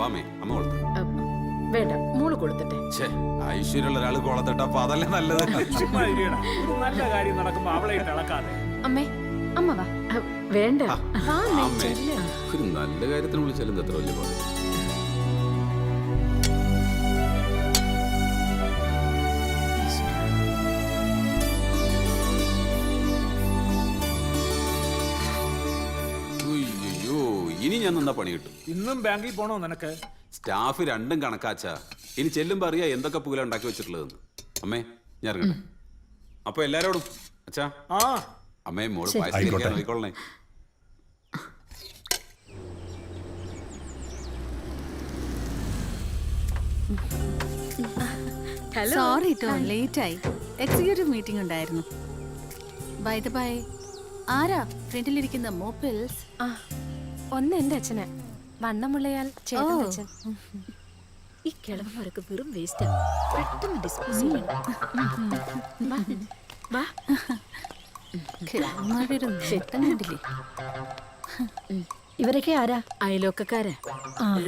വാമേ അമ്മ കൊടുത്തു. വേണ്ട, മോള് കൊടുത്തിട്ടെ. ഐശ്വര്യമുള്ള ഒരാൾ കോളത്തിട്ട അപ്പൊ അതല്ലേ നല്ലത്. നല്ല കാര്യം നടക്കുമ്പോ അവളെ ഇളക്കാതെ. അമ്മേ, അമ്മ വാ. വേണ്ട, ഒരു നല്ല കാര്യത്തിന് വിളിച്ചാലും എത്ര വലിയ പാട്. ഇനി ഞാൻ നിന്നാ പണി കിട്ടും. ഇന്നും ബാങ്കിൽ പോണോ നിനക്ക്? സ്റ്റാഫ് രണ്ടും കണക്കാച്ചാ. ഇനി ചെല്ലുമ്പോ അറിയാ എന്തൊക്കെ പുകല ഉണ്ടാക്കി വെച്ചിട്ടുള്ളതെന്ന്. അമ്മേ ഞാൻ ഇറങ്ങട്ടെ. അപ്പൊ എല്ലാരോടും അച്ഛാ. ആ അമ്മേ മോള് പായസം നോക്കിക്കൊള്ളണേ. സോറി ട്ടോ, ലേറ്റ് ആയി. എക്സിക്യൂട്ടീവ് മീറ്റിംഗ് ഉണ്ടായിരുന്നു. ബൈ ദ ബൈ, ആരാ ഫ്രണ്ടിലിരിക്കുന്ന മോപ്പിൾസ്? ഒന്ന് എന്റെ അച്ഛന്, വണ്ണമുള്ളയാൾ ചേട്ടന്റെ അച്ഛൻ. ഈ കിളവന്മാരൊക്കെ വെറും വേസ്റ്റാ. പെട്ടെന്ന് ഡിസ്പോസ് ചെയ്യണം. ഒരു നേട്ടം കണ്ടില്ലേ? ഇവരൊക്കെ ആരാ? അയലോക്കക്കാരാ.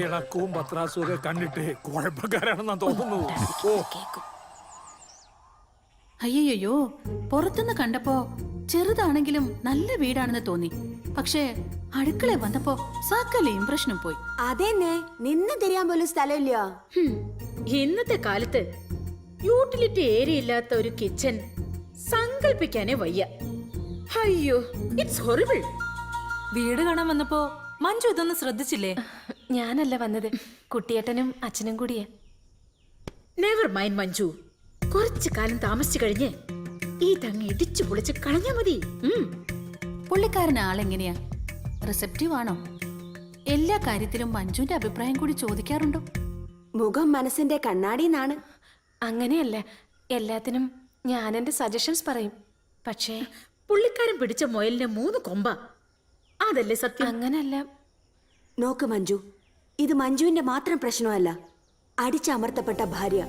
ഇളക്കവും പത്രാസും ഒക്കെ കണ്ടിട്ട് കുഴപ്പക്കാരാണെന്നാ തോന്നുന്നു. അയ്യോ, പുറത്തുനിന്ന് കണ്ടപ്പോ ചെറുതാണെങ്കിലും നല്ല വീടാണെന്ന് തോന്നി. പക്ഷേ അടുക്കള വന്നപ്പോ സകല ഇംപ്രഷനും പോയി. അതെന്നെ, നിന്ന് തിരിയാൻ പോലും സ്ഥലമില്ല. ഇന്നത്തെ കാലത്ത് യൂട്ടിലിറ്റി ഏരിയ ഇല്ലാത്ത ഒരു കിച്ചൺ സങ്കല്പിക്കാനേ വയ്യ. അയ്യോ, ഇറ്റ്സ് ഹൊറിബിൾ. വീട് കാണാൻ വന്നപ്പോ മഞ്ജു ഇതൊന്നും ശ്രദ്ധിച്ചില്ലേ? ഞാനല്ല വന്നത്, കുട്ടിയേട്ടനും അച്ഛനും കൂടിയാ. Never mind Manju. കുറച്ചു കാലം താമസിച്ചു കഴിഞ്ഞ് ഈ തങ്ങ ഇടിച്ചു പൊളിച്ച് കളഞ്ഞാ മതി. പുള്ളിക്കാരൻ ആളെങ്ങനെയാ? റിസപ്റ്റീവ് ആണോ? എല്ലാ കാര്യത്തിലും മഞ്ജുവിന്റെ അഭിപ്രായം കൂടി ചോദിക്കാറുണ്ടോ? മുഖം മനസ്സിന്റെ കണ്ണാടിന്നാണ്. അങ്ങനെയല്ല, എല്ലാത്തിനും ഞാൻ എന്റെ സജഷൻസ് പറയും. പക്ഷേ പുള്ളിക്കാരൻ പിടിച്ച മുയലിന് 3 കൊമ്പ. അതല്ലേ സത്യം? അങ്ങനല്ല. നോക്ക് മഞ്ജു, ഇത് മഞ്ജുവിന്റെ മാത്രം പ്രശ്നമല്ല. അടിച്ചമർത്തപ്പെട്ട ഭാര്യ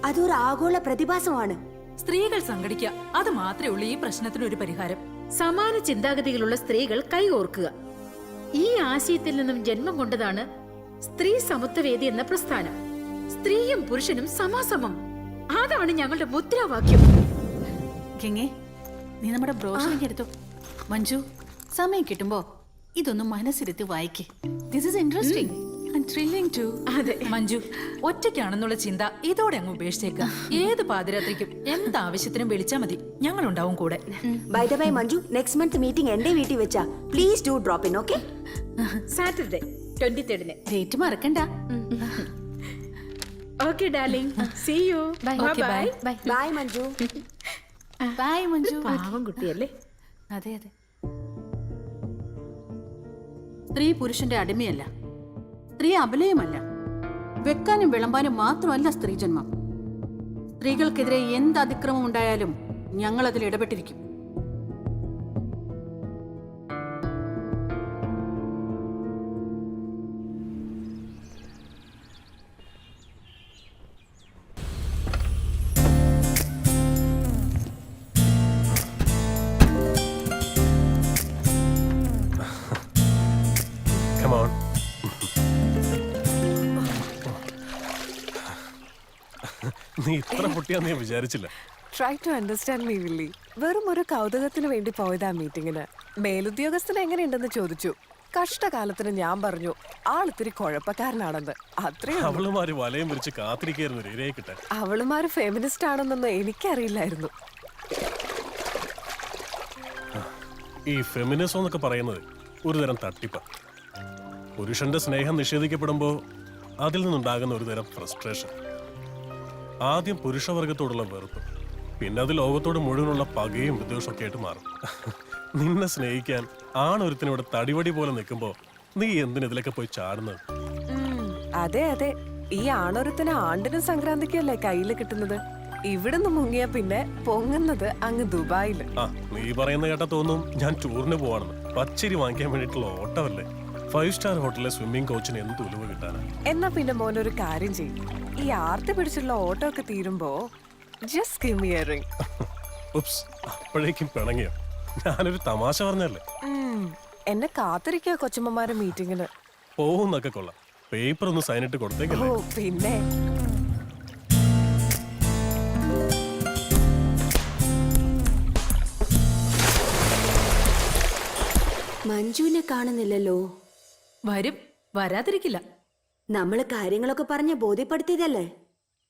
അതൊരു ആഗോള പ്രതിഭാസമാണ്. സ്ത്രീകൾ സംഘടിക്കുക, അത് മാത്രമേ ഉള്ളൂ ഈ പ്രശ്നത്തിന് ഒരു പരിഹാരം. സമാന ചിന്താഗതികളുള്ള സ്ത്രീകൾ കൈകോർക്കുക. ഈ ആശയത്തിൽ നിന്നും ജന്മം കൊണ്ടതാണ് സ്ത്രീ സമത്വവേദി എന്ന പ്രസ്ഥാനം. സ്ത്രീയും പുരുഷനും സമാസമം. അതാണ് ഞങ്ങളുടെ മുദ്രാവാക്യം. ഗംഗേ, നീ നമ്മുടെ ബ്രോഷറിലേക്ക് എടുത്തു. മഞ്ജു, സമയം കിട്ടുമ്പോ ഇതൊന്നും മനസ്സിരുത്തി വായിക്കേ. This is interesting and thrilling too. അതെ മഞ്ജു, ഒറ്റയ്ക്കാണെന്നുള്ള ചിന്ത ഇതോടെ അങ്ങ് ഉപേക്ഷിച്ചേക്കുക. ഏത് പാതിരാത്രിക്കും എന്താവശ്യത്തിനും വിളിച്ചാ മതി, ഞങ്ങളുണ്ടാവും കൂടെ. By the by Manju, next month meeting എന്റെ വീട്ടിൽ വെച്ചാ. Please do drop in, okay? Saturday 23 date മറക്കണ്ട. Okay darling, see you. Bye. Bye bye. Bye Manju. Bye Manju. പാവം കുട്ടിയല്ലേ? അതെ അതെ. സ്ത്രീ പുരുഷന്റെ അടിമയല്ല, സ്ത്രീ അബലയുമല്ല. വെക്കാനും വിളമ്പാനും മാത്രമല്ല സ്ത്രീ ജന്മം. സ്ത്രീകൾക്കെതിരെ എന്ത് അതിക്രമം ഉണ്ടായാലും ഞങ്ങൾ അതിൽ ഇടപെട്ടിരിക്കും. Come on. നീ ഇത്ര പൊട്ടിയാന്ന് ഞാൻ വിചാരിച്ചില്ല. Try to understand me Willy. വെറും ഒരു കൗതുകത്തിന് വേണ്ടി പോയതാ മീറ്റിങ്ങിന്. മേലുദ്യോഗസ്ഥന് എങ്ങനെയുണ്ടെന്ന് ചോദിച്ചു. കഷ്ടകാലത്തിന് ഞാൻ പറഞ്ഞു ആളിത്തിരി കുഴപ്പക്കാരനാണെന്ന്. അത്രേ. അവളുമാര് വലയം വിരിച്ച് കാത്തിരിക്കായിരുന്നു ഇരയെ കിട്ടാൻ. അവളുമാര് ഫെമിനിസ്റ്റ് ആണെന്നൊന്നും എനിക്കറിയില്ലായിരുന്നു. ഈ ഫെമിനിസം എന്നൊക്കെ പറയുന്നത് ഒരു തരം തട്ടിപ്പ. പുരുഷന്റെ സ്നേഹം നിഷേധിക്കപ്പെടുമ്പോ അതിൽ നിന്നുണ്ടാകുന്ന ഒരു തരം ഫ്രസ്ട്രേഷൻ. ആദ്യം പുരുഷവർഗത്തോടുള്ള വെറുപ്പ്, പിന്നെ അത് ലോകത്തോട് മുഴുവനുള്ള പകയും വിദ്വേഷമൊക്കെ ആയിട്ട് മാറും. നിന്നെ സ്നേഹിക്കാൻ ആണൊരുത്തിനിവിടെ തടിവടി പോലെ നിൽക്കുമ്പോ നീ എന്തിനെതിലൊക്കെ പോയി ചാടുന്നത്? അതെ അതെ, ഈ ആണൊരുത്തിന് ആണ്ടിനും സംക്രാന്തിക്കല്ലേ കയ്യില് കിട്ടുന്നത്. ഇവിടുന്ന് മുങ്ങിയ പിന്നെ പൊങ്ങുന്നത് അങ്ങ് ദുബായില്. ആ, നീ പറയുന്ന കേട്ടാ തോന്നും ഞാൻ ടൂറിന് പോവാണെന്ന്. പച്ചരി വാങ്ങിക്കാൻ വേണ്ടിയിട്ടുള്ള ഓട്ടമല്ലേ? 5 സ്റ്റാർ ഹോട്ടലിലെ സ്വിമ്മിംഗ് കോച്ചിന് എന്ത് ഉലുവ കിട്ടാനാ? എന്നാ പിന്നെ മോനൊരു കാര്യം ചെയ്യും, ഈ ആർത്തി പിടിച്ചുള്ള ഓട്ടോ ഒക്കെ തീരുമ്പോ just give me a ring. Oops, അപ്പോഴേക്കും പിണങ്ങിയോ? ഞാനൊരു തമാശ പറഞ്ഞല്ലേ. എന്നെ കാത്തിരിക്കുക കൊച്ചുമ്മമാരെ മീറ്റിങ്ങിന്. പോകുന്നൊക്കെ കൊള്ളാം, പേപ്പർ ഒന്ന് സൈൻ ഇട്ട് ഓ കൊടുത്തേക്കല്ലേ. പിന്നെ മഞ്ജുവിനെ കാണുന്നില്ലല്ലോ. വരും, വരാതിരിക്കില്ല. നമ്മള് കാര്യങ്ങളൊക്കെ പറഞ്ഞ് ബോധ്യപ്പെടുത്തിയതല്ലേ?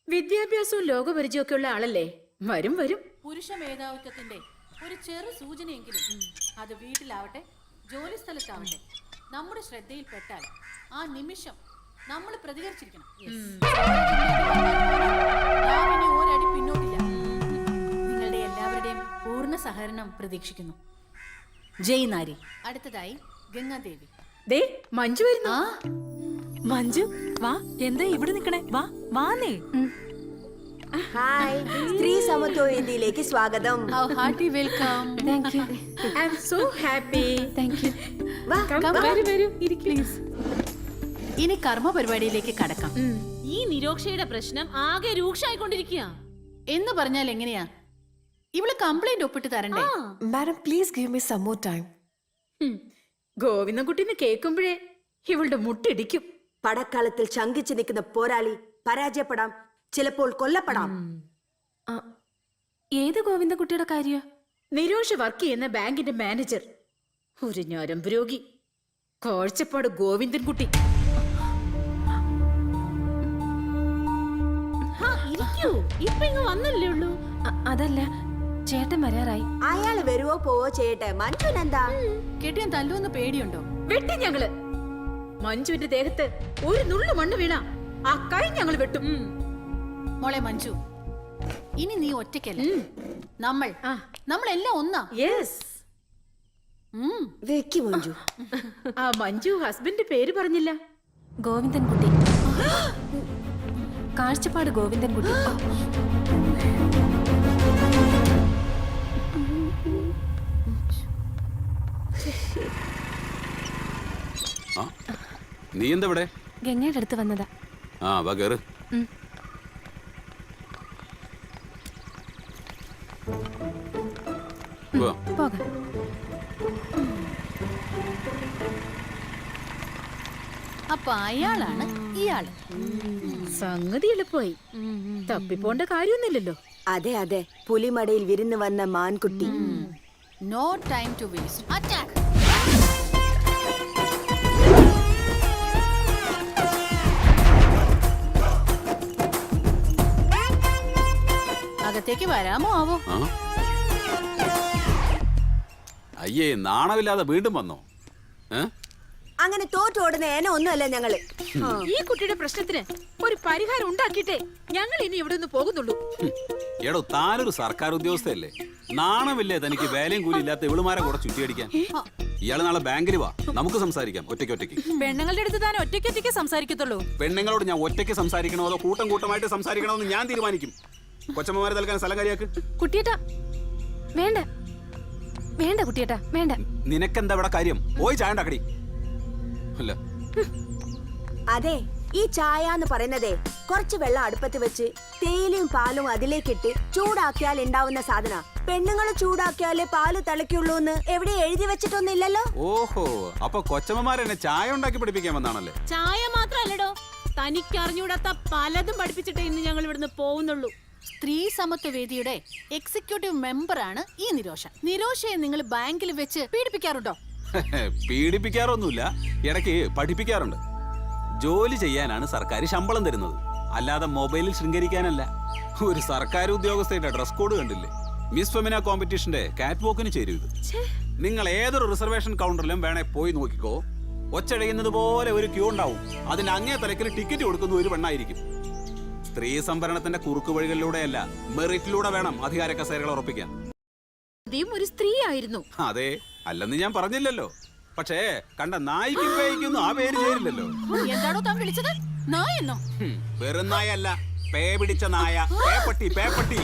വിദ്യാഭ്യാസവും ലോകപരിചയമൊക്കെ ഉള്ള ആളല്ലേ? വരും വരും. പുരുഷ മേധാവിത്വത്തിന്റെ ഒരു ചെറു സൂചനയെങ്കിലും അത് വീട്ടിലാവട്ടെ ജോലി സ്ഥലത്താവട്ടെ നമ്മുടെ ശ്രദ്ധയിൽപ്പെട്ടാൽ ആ നിമിഷം നമ്മൾ പ്രതികരിച്ചിരിക്കണം. നാം ഇനി ഒരടി പിന്നോട്ടില്ല. നിങ്ങളുടെ എല്ലാവരുടെയും പൂർണ്ണ സഹകരണം പ്രതീക്ഷിക്കുന്നു. ജയ് നാരി. അടുത്തതായി ഗംഗാദേവി. ദേ മഞ്ജു വരുന്നു. ആ മഞ്ജു വാ, എന്താ ഇവിടെ നിക്കണേ? വാ വാന്നേ. ഹായ്, സ്ത്രീ സമത്വ വേദിയിലേക്ക് സ്വാഗതം. Hearty welcome. Thank you I am so happy. Thank you. വാ, വരൂ പ്ലീസ്. ഇനി കർമ്മ പരിപാടിയിലേക്ക് കടക്കാം. ഈ നിരോക്ഷയുടെ പ്രശ്നം ആകെ രൂക്ഷമായിക്കൊണ്ടിരിക്കുക. എന്ന് പറഞ്ഞാൽ എങ്ങനെയാ? ഇവള് കംപ്ലൈന്റ് ഒപ്പിട്ട് തരണ്ടേ? Madam please give me some more time. ഗോവിന്ദൻകുട്ടിന്ന് കേൾക്കുമ്പോഴേ ഇവളുടെ മുട്ടിടിക്കും. പടക്കളത്തിൽ ശങ്കിച്ചു നിൽക്കുന്ന പോരാളി പരാജയപ്പെടാം, ചിലപ്പോൾ കൊല്ലപ്പെടാം. ഏത് ഗോവിന്ദൻകുട്ടിയുടെ കാര്യ? നിരോഷ് വർക്ക് ചെയ്യുന്ന ബാങ്കിന്റെ മാനേജർ, ഒരു ഞരമ്പ് രോഗി, കാഴ്ചപ്പാട് ഗോവിന്ദൻകുട്ടി. ഇരിക്കൂ, ഇപ്പൊ ഇങ്ങ് വന്നല്ലേ ഉള്ളൂ. അതല്ല, ചേട്ടൻ വരാറായി. അയാള് വരുവോ പോവോ ചെയ്യട്ടെ, മഞ്ജുനെന്താ? കെട്ടിയാൻ തല്ലുവെന്ന് പേടിയുണ്ടോ? വെട്ടി ഞങ്ങള്. മഞ്ജുവിന്റെ ദേഹത്ത് ഒരു നുള്ളു മണ്ണ് വീണ ആ കൈ ഞങ്ങൾ വെട്ടും. മോളെ മഞ്ജു, ഇനി നീ ഒറ്റയ്ക്കല്ല. നമ്മളെല്ലാം ഒന്നാ. യെസ്. വെക്കി മഞ്ജു. ആ മഞ്ജു ഹസ്ബൻഡ് പേര് പറഞ്ഞില്ല. ഗോവിന്ദൻകുട്ടി. കാഴ്ചപ്പാട് ഗോവിന്ദൻകുട്ടി. നീ എന്താ ഇവിടെ? ഗംഗയുടെ അടുത്ത് വന്നതാ. ആ വാ കേറ്. വാ. പോകാം. അപ്പൊ അയാളാണ് ഇയാള്. സംഗതി എളുപ്പമായി. തപ്പിപ്പോണ്ട കാര്യമൊന്നുമില്ലല്ലോ. അതെ അതെ, പുലിമടയിൽ വിരുന്ന് വന്ന മാൻകുട്ടി. No time to waste. Attack. അകത്തേക്ക് വരാമോ ആവോ? ആ? അയ്യേ, നാണമില്ലാതെ വീണ്ടും വന്നോ? അങ്ങനെ തോറ്റോടുന്ന ഏന ഒന്നുമല്ല ഞങ്ങള്. ഈ കുട്ടിയുടെ പ്രശ്നത്തിന് ഒരു പരിഹാരം ഉണ്ടാക്കിയിട്ടേ ഞങ്ങൾ ഇനി ഇവിടെ നിന്ന് പോകുന്നുള്ളൂ. എടോ, താനൊരു സർക്കാർ ഉദ്യോഗസ്ഥയല്ലേ? നാണമില്ലേ തനിക്ക് വേലയും കൂലി ഇല്ലാത്ത ഇവളുമാരെ കൂടെ ചുറ്റിയടിക്കാൻ? ഇയാള് നാളെ ബാങ്കിൽ വാ, നമുക്ക് സംസാരിക്കാം ഒറ്റയ്ക്ക്. പെണ്ണുങ്ങളുടെ അടുത്ത് താൻ ഒറ്റയ്ക്ക് സംസാരിക്കത്തുള്ളൂ. പെണ്ണുങ്ങളോട് ഞാൻ ഒറ്റയ്ക്ക് സംസാരിക്കണോ അതോ കൂട്ടമായിട്ട് സംസാരിക്കണോ എന്ന് ഞാൻ തീരുമാനിക്കും. കൊച്ചമ്മമാരെ തൽക്കാൻ സ്ഥലം കാര്യാക്ക്. കുട്ടിയേട്ടാ വേണ്ട, വേണ്ട കുട്ടിയേട്ടാ വേണ്ട. നിനക്കെന്താ ഇവിടെ കാര്യം? പോയി ചായ ഉണ്ടാക്കടി. അല്ല, അതെ, ഈ ചായ എന്ന് പറയുന്നതേ കുറച്ച് വെള്ളം അടുപ്പത്ത് വെച്ച് തേയിലയും പാലും അതിലേക്കിട്ട് ചൂടാക്കിയാൽ ഉണ്ടാവുന്ന സാധന. പെണ്ണുങ്ങൾ ചൂടാക്കിയാലേ പാല് തിളയ്ക്കുള്ളൂ എന്ന് എവിടെ എഴുതി വെച്ചിട്ടൊന്നുമില്ലല്ലോ. ഓഹോ, അപ്പൊ കൊച്ചമ്മമാരെന്നെ ചായ ഉണ്ടാക്കി പഠിപ്പിക്കാൻ വന്നാണല്ലേ? ചായ മാത്രല്ലടോ, തനിക്കറിഞ്ഞൂടാത്ത പലതും പഠിപ്പിച്ചിട്ടേ ഇന്ന് ഞങ്ങൾ ഇവിടുന്ന് പോകുന്നുള്ളൂ. സ്ത്രീ സമത്വ വേദിയുടെ എക്സിക്യൂട്ടീവ് മെമ്പറാണ് ഈ നിരോഷ. നിരോഷയെ നിങ്ങൾ ബാങ്കിൽ വെച്ച് പീഡിപ്പിക്കാറുണ്ടോ? പീഡിപ്പിക്കാറൊന്നുമില്ല, ഇടയ്ക്ക് പഠിപ്പിക്കാറുണ്ട്. ജോലി ചെയ്യാനാണ് സർക്കാർ ശമ്പളം തരുന്നത്, അല്ലാതെ മൊബൈലിൽ ശൃംഗരിക്കാനല്ല. ഒരു സർക്കാർ ഉദ്യോഗസ്ഥയുടെ ഡ്രസ് കോഡ് കണ്ടില്ലേ? മിസ് ഫെമിന കോമ്പറ്റീഷന്റെ കാറ്റ് വോക്കിന് ചേരും ഇത്. നിങ്ങൾ ഏതൊരു റിസർവേഷൻ കൗണ്ടറിലും വേണേ പോയി നോക്കിക്കോ, ഒച്ചഴയുന്നത് പോലെ ഒരു ക്യൂ ഉണ്ടാവും. അതിന്റെ അങ്ങേ തലക്കിൽ ടിക്കറ്റ് കൊടുക്കുന്ന ഒരു പെണ്ണായിരിക്കും. സ്ത്രീ സംവരണത്തിന്റെ കുറുക്കു വഴികളിലൂടെയല്ല, മെറിറ്റിലൂടെ വേണം അധികാര കസേരകൾ ഉറപ്പിക്കാൻ. ഒരു സ്ത്രീ ആയിരുന്നു. അതെ, അല്ലെന്ന് ഞാൻ പറഞ്ഞില്ലല്ലോ. പക്ഷേ കണ്ട നായിക്കും പേയ്ക്കൊന്നും ആ പേര് ചേരില്ലല്ലോ. എന്താണോ താൻ വിളിച്ചത്? നായെന്നോ? വെറും നായല്ല, പേ പിടിച്ച നായ. പേപ്പട്ടി.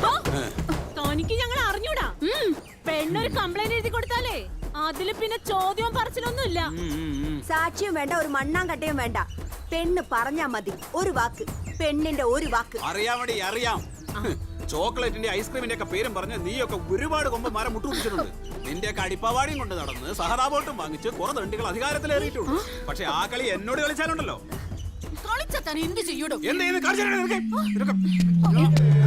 തനിക്ക് ഞങ്ങൾ അറിഞ്ഞൂടാ. പെണ്ണൊരു കംപ്ലൈന്റ് എഴുതി കൊടുത്താലേ അതില് പിന്നെ ചോദ്യവും പറച്ചിലൊന്നുമില്ല. സാക്ഷിയും വേണ്ട, ഒരു മണ്ണാങ്കട്ടയും വേണ്ട. പെണ്ണ് പറഞ്ഞാ മതി, ഒരു വാക്ക്, പെണ്ണിന്റെ ഒരു വാക്ക്. അറിയാം. ചോക്ലേറ്റിന്റെ ഐസ്ക്രീമിന്റെ ഒക്കെ പേരും പറഞ്ഞ് നീയൊക്കെ ഒരുപാട് കൊമ്പന്മാരെ മുട്ടുപിടിച്ചിട്ടുണ്ട്. നിന്റെയൊക്കെ അടിപ്പാവാടിയും കൊണ്ട് നടന്ന് സഹതാപോട്ടും വാങ്ങിച്ച് കുറെ തണ്ടികൾ അധികാരത്തിലേറിയിട്ടുണ്ട്. പക്ഷെ ആ കളി എന്നോട് കളിച്ചാലുണ്ടല്ലോ, ഇതൊക്കെ താൻ എന്ത് ചെയ്യൂടോ എന്ത് ചെയ്യുന്നു? കാണിച്ചു തരാം നിനക്ക്.